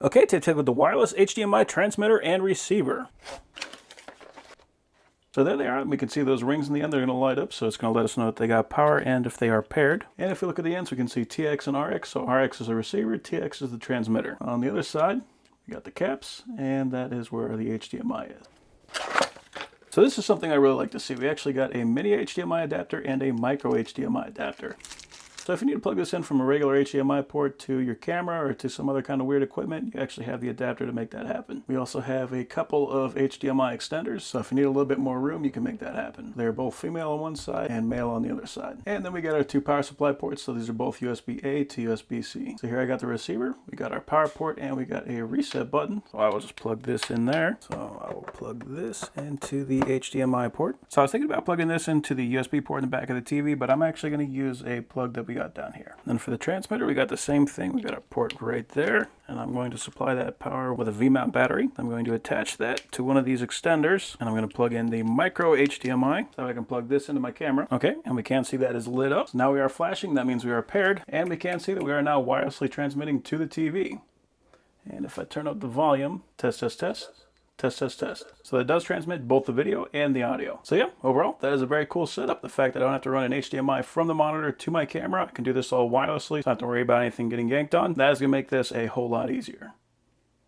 Okay, tape with the wireless HDMI transmitter and receiver. So there they are. We can see those rings in the end. They're going to light up, so it's going to let us know that they got power and if they are paired. And if we look at the ends, we can see TX and RX. So RX is the receiver, TX is the transmitter. On the other side, we got the caps, and that is where the HDMI is. So this is something I really like to see. We actually got a mini HDMI adapter and a micro HDMI adapter. So if you need to plug this in from a regular HDMI port to your camera or to some other kind of weird equipment, you actually have the adapter to make that happen. We also have a couple of HDMI extenders, so if you need a little bit more room, you can make that happen. They're both female on one side and male on the other side. And then we got our two power supply ports, so these are both USB-A to USB-C. So here I got the receiver, we got our power port, and we got a reset button. So I will just plug this in there. So I will plug this into the HDMI port. So I was thinking about plugging this into the USB port in the back of the TV, but I'm actually going to use a plug that we got down here. Then for the transmitter, we got the same thing. We got a port right there, and I'm going to supply that power with a V-mount battery. I'm going to attach that to one of these extenders, and I'm going to plug in the micro HDMI so I can plug this into my camera. Okay, and we can see that is lit up. So now we are flashing. That means we are paired, and we can see that we are now wirelessly transmitting to the TV. And if I turn up the volume, test, test, test. Test, test, test. So that does transmit both the video and the audio. So yeah, overall, that is a very cool setup. The fact that I don't have to run an HDMI from the monitor to my camera, I can do this all wirelessly, so I don't have to worry about anything getting yanked on. That is going to make this a whole lot easier.